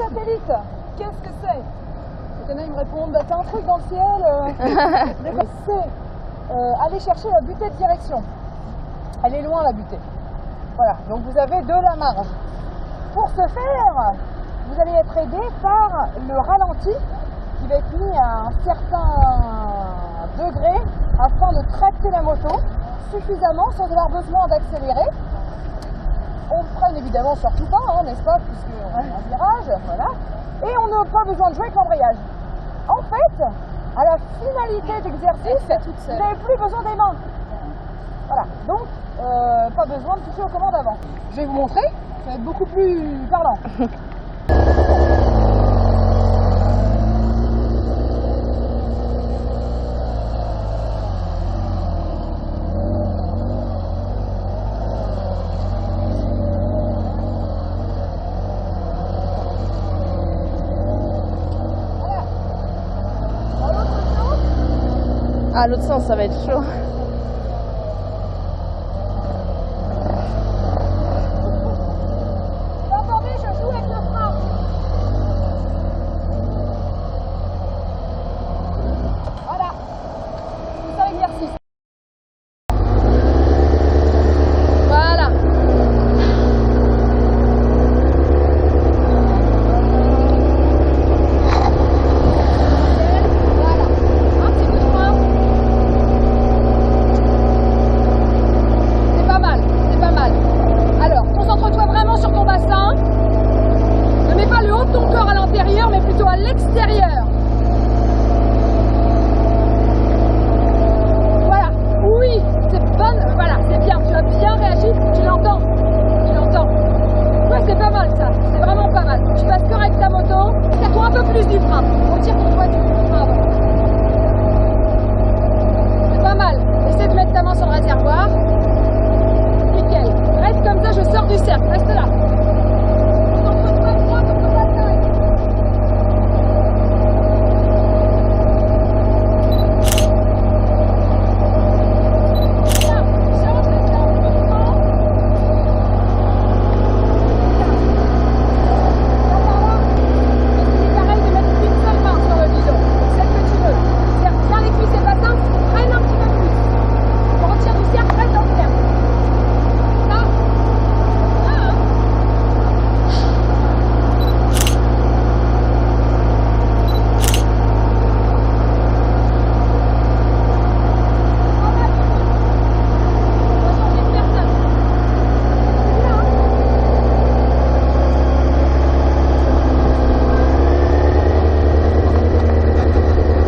satellite, qu'est-ce que c'est? Il y en a, ils me répondent, bah, c'est un truc dans le ciel. C'est aller chercher la butée de direction. Elle est loin, la butée. Voilà, donc vous avez de la marge. Pour ce faire, vous allez être aidé par le ralenti qui va être mis à un certain degré afin de tracter la moto suffisamment sans avoir besoin d'accélérer. On freine évidemment surtout pas, hein, n'est-ce pas, puisqu'on est en virage, voilà. Et on n'a pas besoin de jouer avec l'embrayage. En fait, à la finalité d'exercice, vous n'avez plus besoin des mains. Voilà, donc pas besoin de toucher aux commandes avant. Je vais vous montrer, ça va être beaucoup plus parlant. Ah, l'autre sens, ça va être chaud. Vous entendez, je joue avec le frein. Voilà, c'est ça l'exercice. Voilà. Voilà, un petit peu de frein. C'est pas mal, c'est pas mal. Alors, concentre-toi vraiment sur ton bassin. Ne mets pas le haut de ton corps à l'intérieur, mais plutôt à l'extérieur. Voilà, oui, c'est bonne, voilà, c'est bien, tu as bien réagi, tu l'entends, tu l'entends. Ouais, c'est pas mal ça, c'est vraiment pas mal. Tu passes correct avec ta moto, tire-toi un peu plus du frein, retire ton poids du frein avant. C'est pas mal, essaie de mettre ta main sur le réservoir. Nickel, reste comme ça, je sors du cercle, reste là. Concentre-toi bien sur ton bassin. Bien, change de sens de frein. C'est pareil de mettre une seule main sur le bidon, celle que tu veux. Serre bien les cuisses et bassins, freine un petit peu plus. On retire du cercle, reste dans le cercle. Ça, ça, hein. Pas mal du tout. On va changer de personne. C'est bien, hein.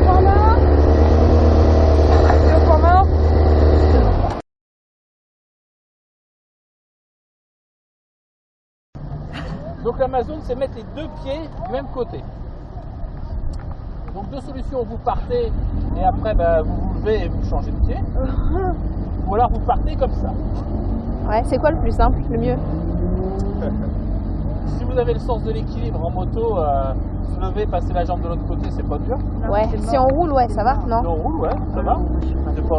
Point mort. Le point mort. Donc l'Amazon, c'est mettre les deux pieds du même côté. Donc deux solutions, vous partez et après vous vous levez et vous changez de pied. Ou alors vous partez comme ça. Ouais, c'est quoi le plus simple, le mieux? Si vous avez le sens de l'équilibre en moto, se lever, passer la jambe de l'autre côté, c'est pas dur. Ouais, si on roule, ouais, ça va, non? Si on roule, ouais, ça va.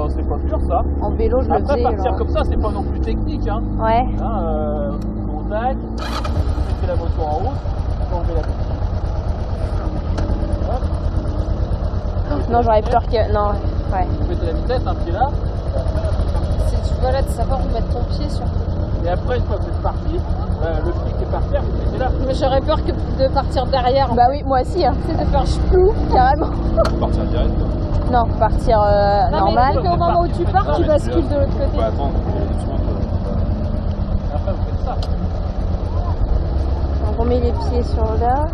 C'est pas dur ça. En vélo, je le Après faisais. partir genre. comme ça, c'est pas non plus technique. Hein. Ouais. Contact, mettez la moto en route, enlevez la petite. Non, j'aurais peur que. Non, ouais. Vous mettez la vitesse, un pied là. Si tu veux là de savoir où mettre ton pied surtout. Et après, une fois que vous êtes parti, le pied qui est par terre, vous le mettez là. Mais j'aurais peur que de partir derrière. Bah oui, moi aussi, hein. C'est de faire ch'plou, carrément. Partir direct. Non, partir normal. mais au moment où tu pars, tu bascules de l'autre côté. Faut pas attendre. Après, vous faites ça. Donc on met les pieds sur là.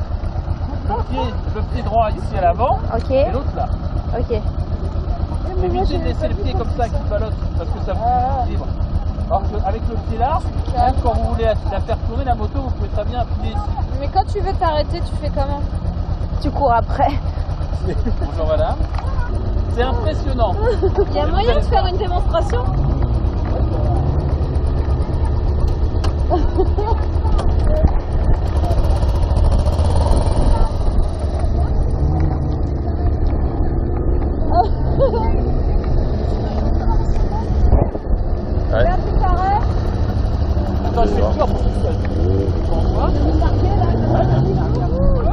Le pied droit ici à l'avant, Ok, et l'autre là. ok. Évitez de laisser le pied comme ça qui ballotte, parce que ça vous équilibre. Alors qu'avec le pied là, même quand vous voulez la faire tourner la moto, vous pouvez très bien appuyer ici. Mais quand tu veux t'arrêter, tu fais comment? Tu cours après. Bonjour madame. C'est impressionnant. Il y a moyen de faire une démonstration? Ouais. Là, tu t'arrêtes. Attends, je fais le tour pour tout seul. Je vais marquer là.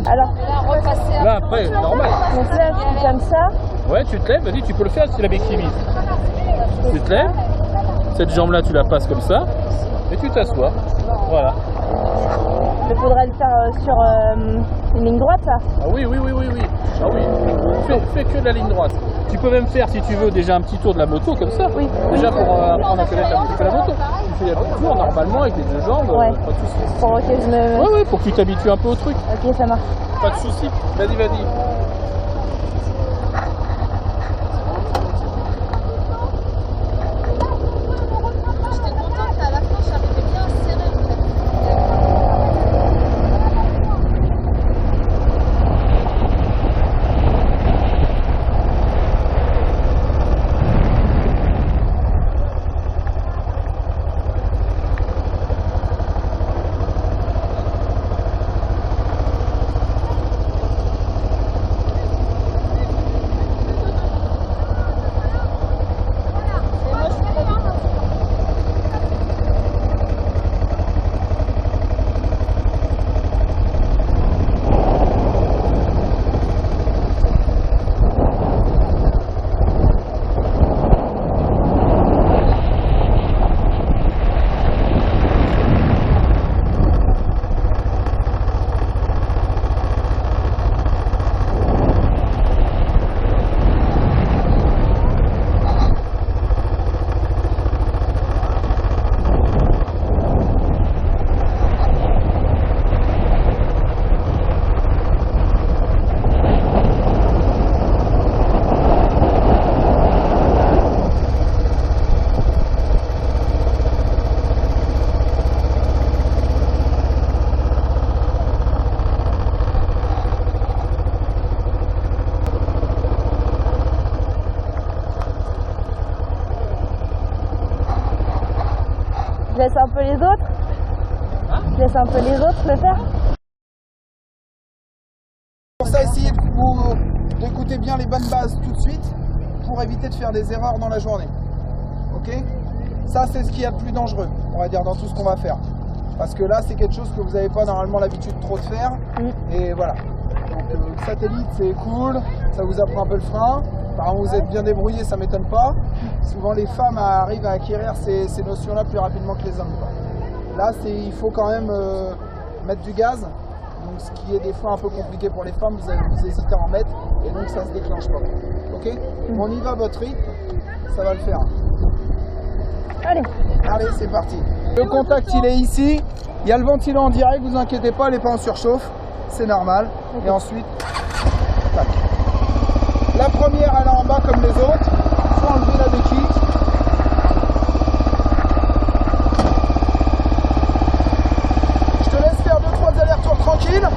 Alors, repasser. Là, après, normal. Donc là, je suis comme ça. Ouais, tu te lèves, vas-y, tu peux le faire si la béquille vise. Tu te lèves, cette jambe-là, tu la passes comme ça, et tu t'assois. Voilà. Il faudrait le faire sur une ligne droite, ça. Ah oui. Ah oui. Fais que de la ligne droite. Tu peux même faire, si tu veux, déjà un petit tour de la moto comme ça. Oui. Déjà pour apprendre à connaître un petit peu la moto. Tu fais un petit tour normalement avec les deux jambes, Ouais. pas de soucis. Pour que je me... Ouais, pour que tu t'habitues un peu au truc. Ok, ça marche. Pas de soucis. Vas-y. J'étais contente qu'à la fin, j'arrivais bien à serrer en fait. Je laisse un peu les autres. Je laisse un peu les autres le faire. Pour ça, essayez d'écouter bien les bonnes bases tout de suite pour éviter de faire des erreurs dans la journée. Ok? Ça, c'est ce qui est le plus dangereux, on va dire, dans tout ce qu'on va faire. Parce que là, c'est quelque chose que vous n'avez pas normalement l'habitude trop de faire. Et voilà. Donc, le satellite, c'est cool. Ça vous apprend un peu le frein. Apparemment, vous êtes bien débrouillé, ça m'étonne pas. Souvent, les femmes arrivent à acquérir ces notions-là plus rapidement que les hommes, quoi. Là, il faut quand même mettre du gaz. Donc, ce qui est des fois un peu compliqué pour les femmes, vous hésitez à en mettre. Et donc, ça se déclenche pas. Ok? On y va à votre rythme. Ça va le faire. Allez. Allez, c'est parti. Le contact, il est ici. Il y a le ventilo en direct, vous inquiétez pas, il n'est pas en surchauffe. C'est normal. Okay. Et ensuite, tac. La première, elle est en bas comme les autres. Il faut enlever la béquille. Je te laisse faire 2-3 allers-retours tranquilles.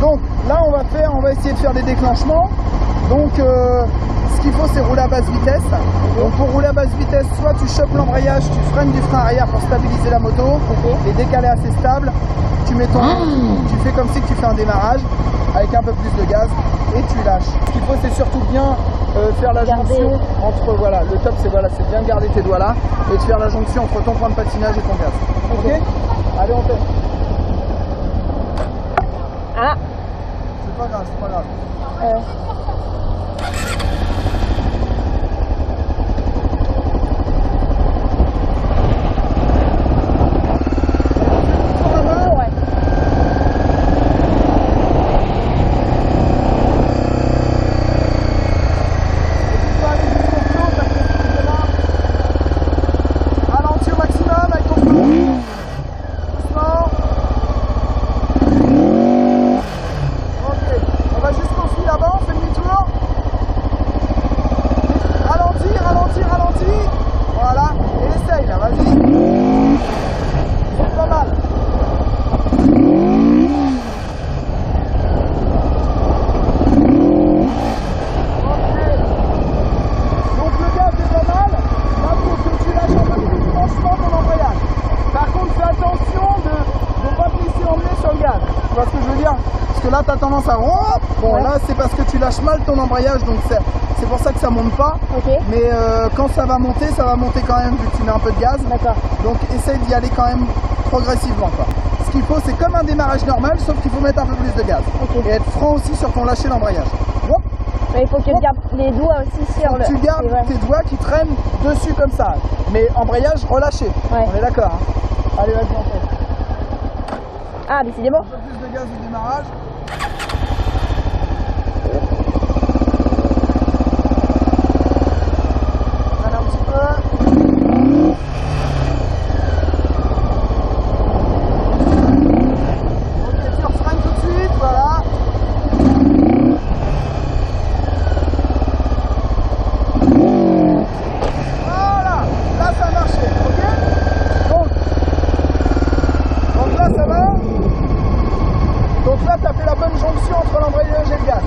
Donc là on va essayer de faire des déclenchements. Donc ce qu'il faut c'est rouler à basse vitesse. Donc pour rouler à basse vitesse, soit tu chopes l'embrayage, tu freines du frein arrière pour stabiliser la moto et dès qu'elle est assez stable, tu mets tu fais comme si tu fais un démarrage avec un peu plus de gaz et tu lâches. Ce qu'il faut c'est surtout bien faire la jonction entre, voilà, le top c'est bien garder tes doigts là et de faire la jonction entre ton point de patinage et ton gaz. Ok? Allez on fait. Ah. C'est pas grave, c'est pas grave. Ralentis au maximum avec ton frein. Doucement. Ok, on va jusqu'au fil avant, on fait demi-tour. Parce que là, tu as tendance à... Bon, là, c'est parce que tu lâches mal ton embrayage, donc c'est pour ça que ça monte pas. Mais quand ça va monter quand même, vu que tu mets un peu de gaz. D'accord. Donc, essaye d'y aller quand même progressivement, quoi. Ce qu'il faut, c'est comme un démarrage normal, sauf qu'il faut mettre un peu plus de gaz. Et être franc aussi sur ton lâcher d'embrayage. Il faut que tu gardes les doigts aussi sur le... Tu gardes tes doigts qui traînent dessus comme ça. Mais embrayage relâché. On est d'accord, hein. Allez, vas-y, on fait. Ah, décidément. Un peu plus de gaz au démarrage. Allez, un petit peu. Ok, tu refreines tout de suite, voilà. Voilà, là ça a marché, ok? Donc là ça va. Donc là tu as fait la bonne jonction entre l'embrayage et le gaz.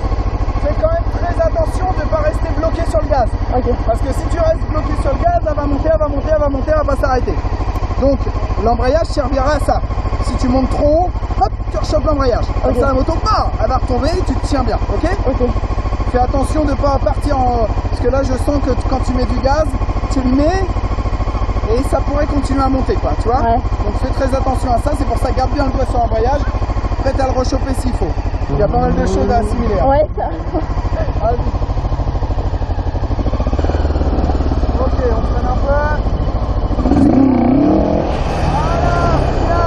Fais quand même très attention de ne pas rester bloqué sur le gaz. Parce que si tu restes bloqué sur le gaz, elle va monter, elle va monter, elle va monter, elle va pas s'arrêter. Donc l'embrayage servira à ça. Si tu montes trop haut, hop, tu rechopes l'embrayage. Comme ça la moto, elle va retomber et tu te tiens bien, ok? Fais attention de ne pas partir en... Parce que là je sens que quand tu mets du gaz, tu le mets et ça pourrait continuer à monter, quoi, tu vois? Donc fais très attention à ça, c'est pour ça garde bien le doigt sur l'embrayage, prête à le rechoper s'il faut. Il y a pas mal de choses à assimiler. Hein. Allez. Ok, on freine un peu. Voilà, bien.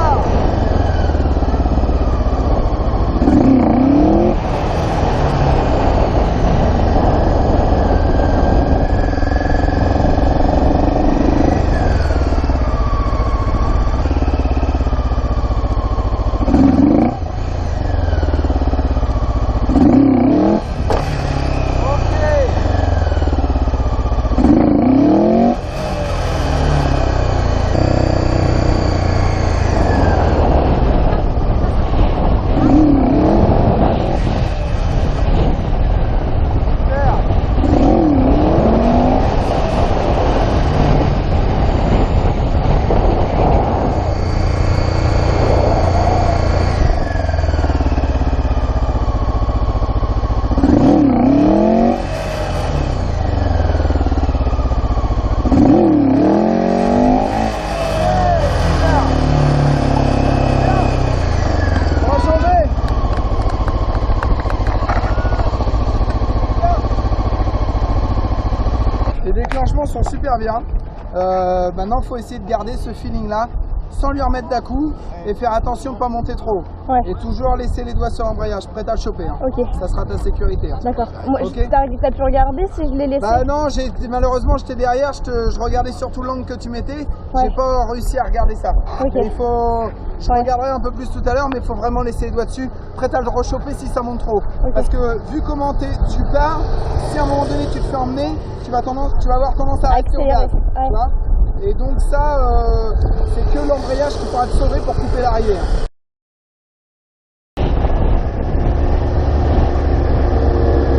Sont super bien. Maintenant, il faut essayer de garder ce feeling là sans lui remettre d'à-coup et faire attention de ne pas monter trop haut. Et toujours laisser les doigts sur l'embrayage, prêt à le choper. Hein. Ça sera ta sécurité. Hein. D'accord. T'as pu regarder si je l'ai laissé? Bah non, malheureusement j'étais derrière, je regardais surtout l'angle que tu mettais. J'ai pas réussi à regarder ça. Il faut... Je regarderai un peu plus tout à l'heure, mais il faut vraiment laisser les doigts dessus, prêt à le rechoper si ça monte trop. Parce que vu comment tu pars, si à un moment donné tu te fais emmener, tu vas avoir tendance à rester au gaz. Et donc ça, c'est que l'embrayage qui pourra te sauver pour couper l'arrière.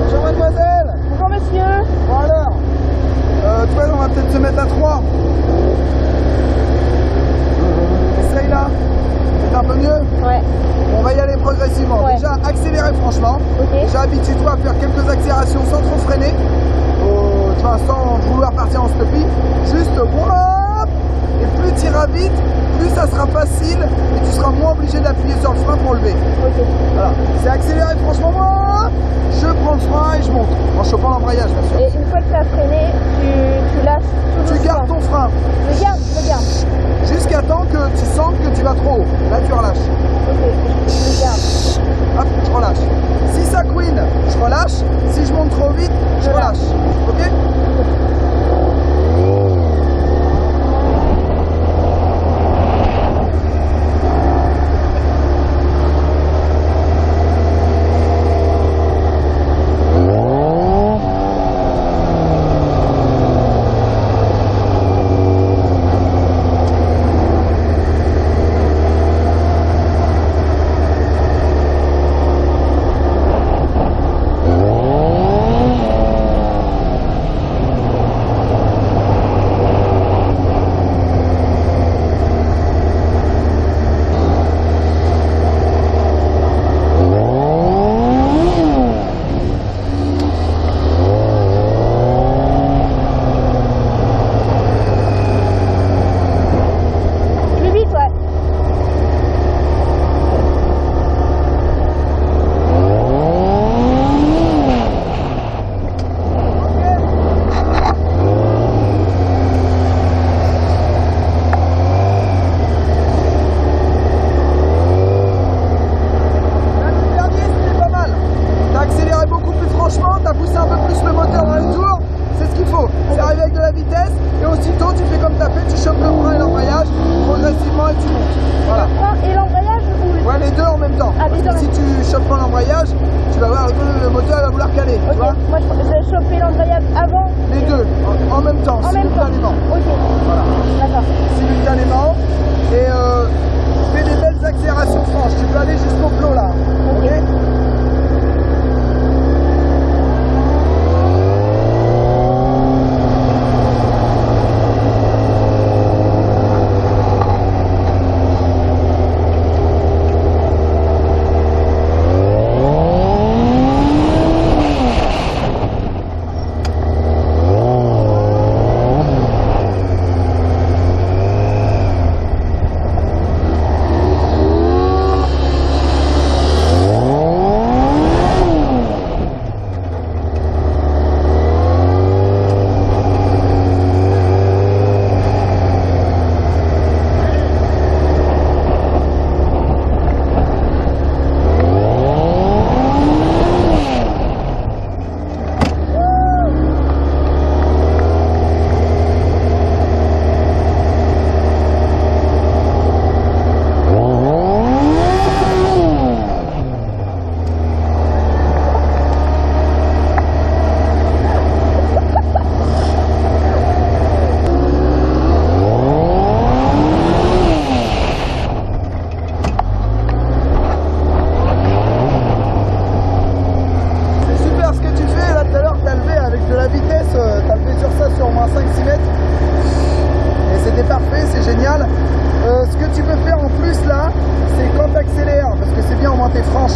Bonjour mademoiselle. Bonjour monsieur. Bon alors, toi on va peut-être se mettre à 3. Essaye là. C'est un peu mieux? On va y aller progressivement. Déjà, accélérer franchement. Déjà, habitue-toi à faire quelques accélérations sans trop freiner. Sans vouloir partir en stoppie. Juste, hop. Et plus tu iras vite, plus ça sera facile et tu seras moins obligé d'appuyer sur le frein pour lever. Voilà. C'est accélérer franchement. Je prends le frein et je monte. En chopant l'embrayage, bien sûr. Et une fois que tu as freiné, tu lâches. Tu gardes ton frein. Je garde. Jusqu'à temps que tu sens que tu vas trop haut. Là, tu relâches. Je garde. Hop, je relâche. Si ça couine, je relâche. Si je monte trop vite, je relâche. Ok? l'embrayage, tu vas voir le moteur va vouloir caler. Tu Ok, vois, moi je vais choper l'embrayage avant. les deux, en même temps, En même temps. simultanément. Ok, Voilà, d'accord. simultanément. Et fais des belles accélérations franches. Tu peux aller jusqu'au plot là. Ok. Parfait, c'est génial. Ce que tu peux faire en plus là, c'est quand tu accélères, parce que c'est bien au moins t'es franche,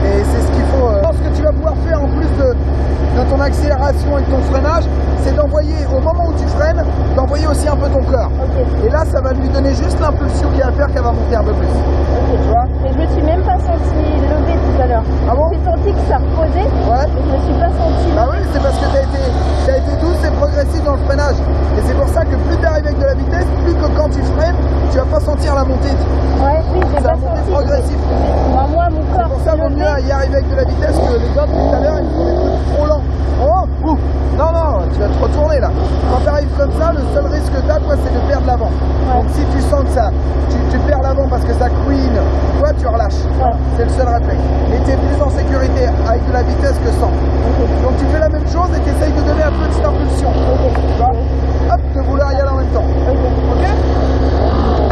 et c'est ce qu'il faut. Ce que tu vas pouvoir faire en plus de ton accélération et de ton freinage, c'est d'envoyer, au moment où tu freines, d'envoyer aussi un peu ton corps. Ok. Et là, ça va lui donner juste l'impulsion qu'il va faire qu'elle va monter un peu plus. Ok. Tu vois? Mais je me suis même pas senti lever tout à l'heure. Ah bon? J'ai senti que ça reposait, Ouais. mais je me suis pas senti. Bah oui, c'est parce que t'as été douce et progressive dans le freinage. Et c'est pour ça que plus tu arrives avec de la vitesse, plus que quand tu freines, tu vas pas sentir la montée. Ouais, oui, j'ai C'est pas un montée senti. progressif. Moi, mon C'est corps pour ça qu'il vaut s'est mieux levé. y arriver avec de la vitesse que les gars tout à l'heure ils font des trucs trop lents. Oh, ouh. Non, non, tu vas te retourner là. Quand tu arrives comme ça, le seul risque que tu as, toi, c'est de perdre l'avant. Donc si tu sens que ça, tu perds l'avant parce que ça couine, toi tu relâches. Ouais. C'est le seul réflexe. Mais tu es plus en sécurité avec de la vitesse que sans. Donc tu fais la même chose et tu essayes de donner un peu de cette impulsion. Tu vois, hop, de vouloir y aller en même temps. Ok. Ok?